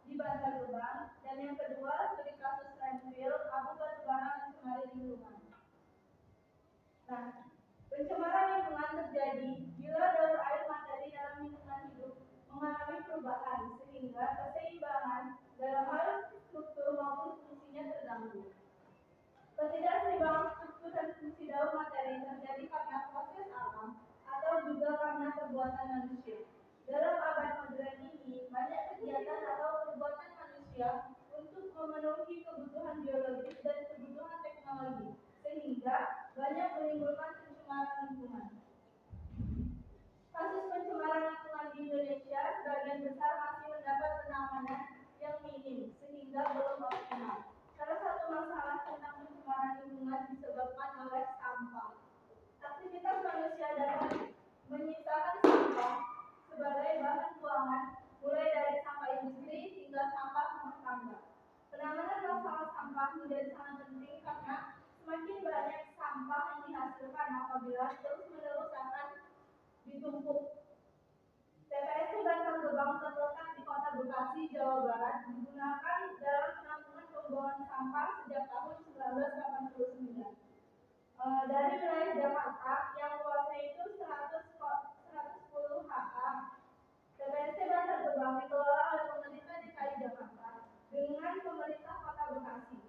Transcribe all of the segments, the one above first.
di Bantar Gebang, dan yang kedua studi kasus landfill abu batubara mencemari lingkungan. Nah, pencemaran lingkungan terjadi bila daur air materi dalam lingkungan hidup mengalami perubahan sehingga keseimbangan dalam hal struktur maupun fungsinya terganggu. Ketidakseimbangan struktur dan fungsi daur materi terjadi karena proses alam atau juga karena perbuatan manusia. Dalam abad modern ini, banyak kegiatan atau perbuatan manusia untuk memenuhi kebutuhan biologis dan kebutuhan teknologi, sehingga banyak menimbulkan pencemaran lingkungan. Kasus pencemaran lingkungan di Indonesia sebagian besar masih mendapat penanganan yang minim, sehingga belum optimal. Salah satu masalah tentang pencemaran lingkungan disebabkan oleh sampah. Aktivitas manusia dapat menyisakan sampah sebagai bahan buangan, mulai dari sampah industri hingga sampah rumah tangga. Penanganan masalah sampah menjadi sangat penting karena semakin banyak sampah yang dihasilkan apabila terus-menerus akan ditumpuk. TPST Bantar Gebang terletak di Kota Bekasi, Jawa Barat, digunakan dalam penampungan pembuangan sampah sejak tahun 1989. Dari wilayah Jakarta yang luasnya itu 110 ha, TPST Bantar Gebang dikelola oleh pemerintah DKI Jakarta dengan pemerintah Kota Bekasi.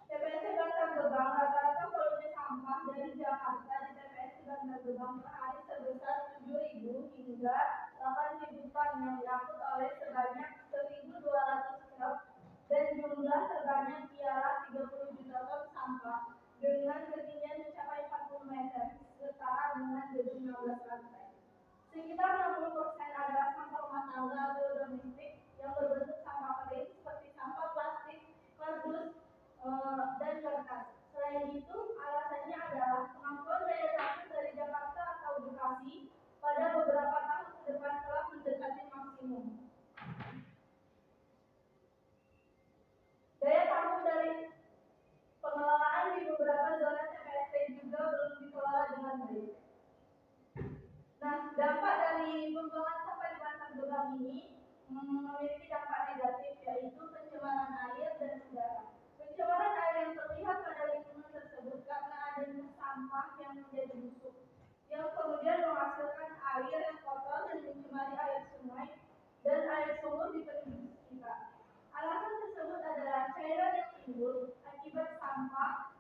TPST Bantar Gebang rata-rata volume sampah dari Jakarta di TPST Bantar Gebang per hari sebesar 7.000 hingga 8.000 ton yang diangkut oleh sebanyak 1.200 truk dan jumlah terbanyak ialah 30 juta ton sampah dengan ketinggian mencapai 40 meter setara dengan gedung 16 lantai. Sekitar 60% adalah sampah rumah tangga atau domestik yang berbentuk sampah kering seperti sampah plastik, kardus, dan kertas. Selain itu, alasannya adalah kemampuan daya tampung dari Jakarta atau Bekasi pada beberapa tahun ke depan telah mendekati maksimum. Daya tampung dari pengelolaan di beberapa zona TPST juga belum dikelola dengan baik. Nah, dampak dari pembuangan sampah di Bantar Gebang ini memiliki dampak negatif, yaitu pencemaran air dan udara. Pencemaran air yang terlihat pada lingkungan tersebut karena adanya sampah yang menjadi busuk, yang kemudian menghasilkan air yang kotor dan mencemari air sungai dan air sumur di penduduk sekitar. Alasan tersebut adalah cairan yang timbul akibat sampah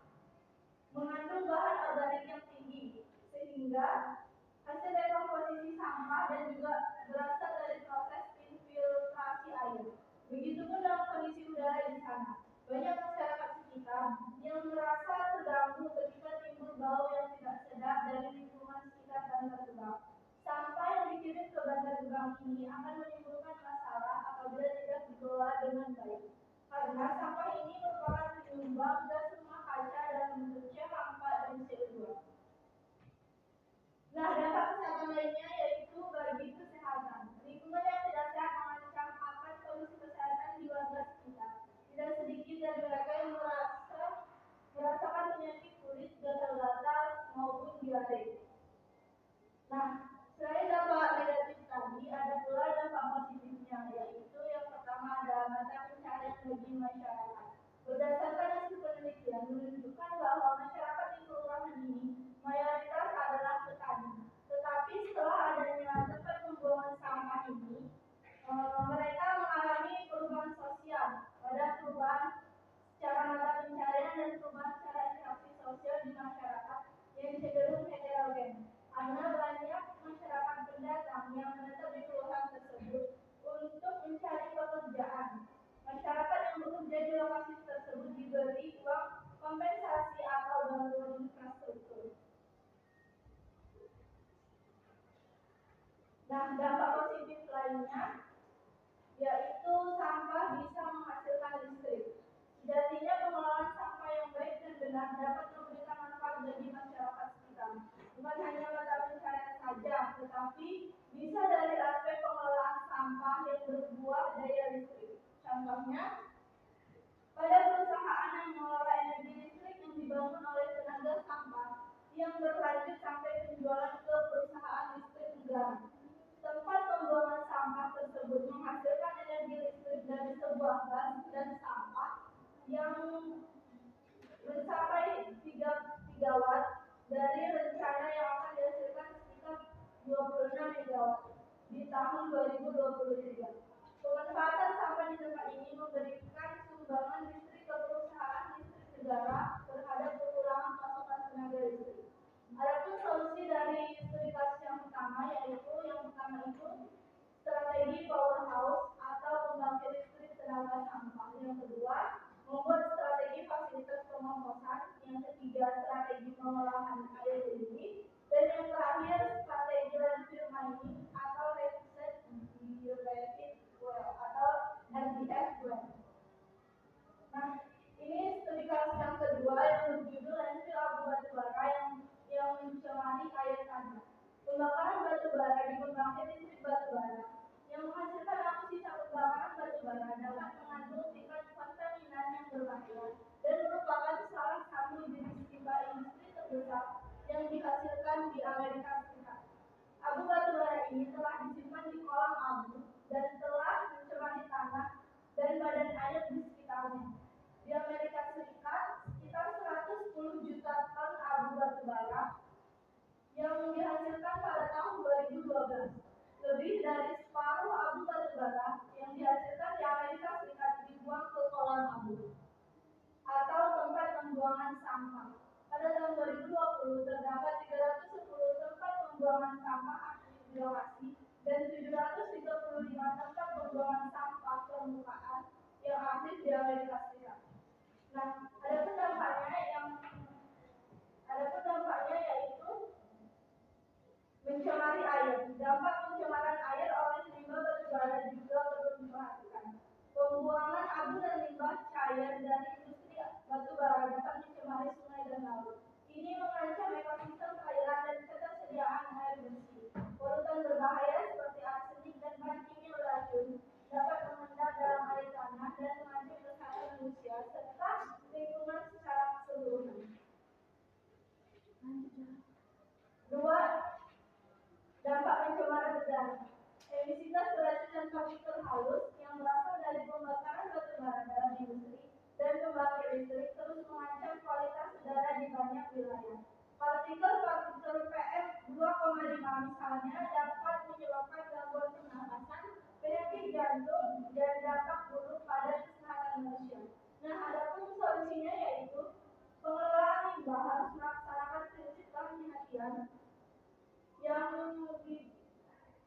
mengandung bahan organik yang tinggi, sehingga hasil dekomposisi sampah dan juga berasal dari proses infiltrasi air. Begitupun dalam kondisi udara di sana. Banyak masyarakat sekitar yang merasa terganggu ketika timbul bau yang tidak sedap dari lingkungan sekitar Bantar Gebang. Sampah yang dikirim ke Bantar Gebang ini akan menimbulkan masalah apabila tidak dikelola dengan baik. Karena sampah ini merupakan penyumbang gas rumah kaca dalam bentuk C4 dan CO2. Nah, dampak kesehatan lainnya yaitu bagi kesehatan. Lingkungan yang tidak sehat mengancam akan kondisi kesehatan di warga sekitar. Tidak sedikit dari mereka yang merasakan penyakit kulit, gatal-gatal maupun diare. Nah, selain dampak negatif tadi, ada pula dampak positifnya, yaitu yang pertama adalah mata pencaharian bagi masyarakat. Berdasarkan hasil penelitian menunjukkan bahwa masyarakat di kelurahan ini mayoritas adalah petani. Tetapi setelah adanya tempat pembuangan sampah ini, mereka mengalami perubahan sosial. Ada perubahan secara mata pencaharian dan perubahan secara interaksi sosial di masyarakat yang cenderung heterogen. Karena banyak masyarakat pendatang yang menetap di kelurahan tersebut untuk mencari pekerjaan. Masyarakat yang bekerja di lokasi tersebut diberi uang kompensasi atau bantuan infrastruktur. Nah, dampak positif lainnya yaitu sampah bisa menghasilkan listrik. Sejatinya pengelolaan sampah yang baik dan benar dapat memberikan manfaat bagi masyarakat sekitar. Bukan hanya mata pencaharian saja, tetapi bisa dari aspek pengelolaan sampah yang berbuah daya listrik. Contohnya, pada perusahaan yang mengelola energi listrik yang dibangun oleh tenaga sampah yang berlanjut sampai penjualan ke perusahaan listrik negara. Tempat pembuangan sampah tersebut menghasilkan megawatt di tahun 2023. Pemanfaatan sampah di tempat ini memberikan sumbangan listrik ke perusahaan listrik negara terhadap kekurangan pasokan tenaga listrik. Adapun solusi dari studi kasus yang pertama itu strategi powerhouse atau pembangkit listrik tenaga sampah. Yang kedua, membuat strategi fasilitas pengomposan. Yang ketiga, strategi pengolahan air bersih. Dan yang terakhir, strategi landfill mining atau reset related well atau RDF well. Nah, ini studi kasus yang kedua yang berjudul landfill abu batubara yang mencemari air tanah. Pembakaran batubara di pembangkit listrik batubara yang menghasilkan abu sisa pembakaran batubara dapat mengandung tingkat kontaminan yang berbahaya dan merupakan salah satu jenis limbah industri terbesar yang dihasilkan di Amerika Serikat. Abu batubara ini telah disimpan di kolam abu dan telah mencemari tanah dan badan air di sekitarnya. Di Amerika Serikat, sekitar 110 juta ton abu batubara yang dihasilkan pada tahun 2012. Lebih dari separuh abu batubara yang dihasilkan di Amerika Serikat dibuang ke kolam abu atau tempat pembuangan sampah. Pada tahun 2020 terdapat 310 tempat pembuangan sampah aktif di lokasi dan 735 tempat pembuangan sampah permukaan yang aktif di Amerika Serikat. Nah, adapun dampaknya yaitu mencemari air. Dampak pencemaran air oleh limbah batubara juga perlu diperhatikan. Pembuangan abu dan limbah cair dari industri batubara dapat mencemari sungai dan laut. Ini mengancam ekosistem perairan dan ketersediaan air bersih. Polutan berbahaya seperti arsenik dan bahan kimia beracun dapat mengendap dalam air tanah dan mengancam kesehatan manusia serta lingkungan secara keseluruhan. 2. Dampak pencemaran udara. Emisi gas beracun dan partikel halus yang berasal dari pembakaran batubara dalam industri dan pembangkit listrik terus mengancam kualitas udara di banyak wilayah. Partikel PM 2,5 misalnya dapat menyebabkan gangguan pernapasan, penyakit jantung, dan dampak buruk pada kesehatan manusia. Nah, adapun solusinya yaitu pengelolaan limbah harus melaksanakan prinsip kehati-hatian yang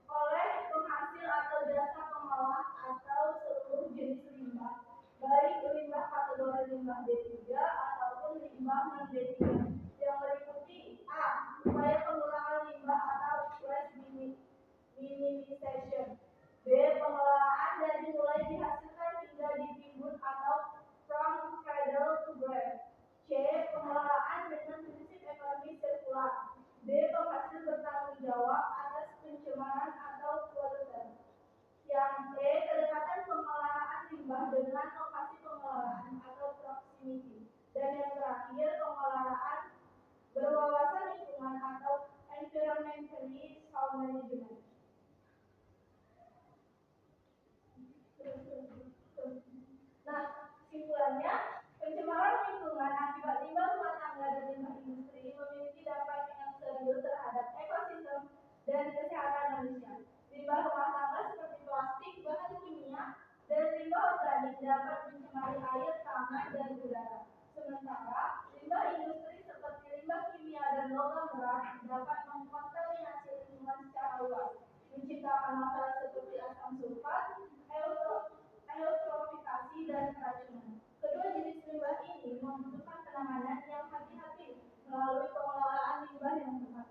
oleh penghasil atau jasa pengolah atau seluruh jenis limbah, baik limbah kategori limbah D3 ataupun limbah non-D3, yang meliputi A. Upaya pengurangan limbah atau waste minimization. B. Pengelolaan dari mulai dihasilkan hingga ditimbun atau from cradle to grave. C. Pengelolaan dengan prinsip ekonomi sirkular. D. Penghasil bertanggung jawab atas pencemaran atau polluter. Yang E. Kedekatan pengelolaan limbah dengan lokasi pengelolaan atau proximity. Dan yang terakhir, pengelolaan berwawasan lingkungan atau environmentally sound management. Nah, kesimpulannya, pencemaran lingkungan akibat limbah rumah tangga dan limbah industri memiliki dampak yang serius terhadap ekosistem dan kesehatan manusia. Limbah rumah tangga seperti plastik, bahan kimia, dan limbah organik dapat mencemari air, tanah, dan udara. Sementara, limbah industri seperti limbah kimia dan logam berat dapat mengkontaminasi lingkungan secara luas, menciptakan masalah seperti asam sulfat, eutrofikasi, dan keracunan. Kedua jenis limbah ini membutuhkan penanganan yang hati-hati melalui pengelolaan limbah yang tepat,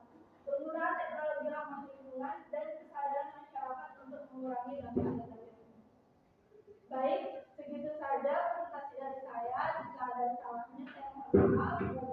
penggunaan teknologi ramah lingkungan, dan kesadaran masyarakat untuk mengurangi dampak negatif. Baik, segitu saja presentasi dari saya. Jika ada salahnya, saya mohon maaf.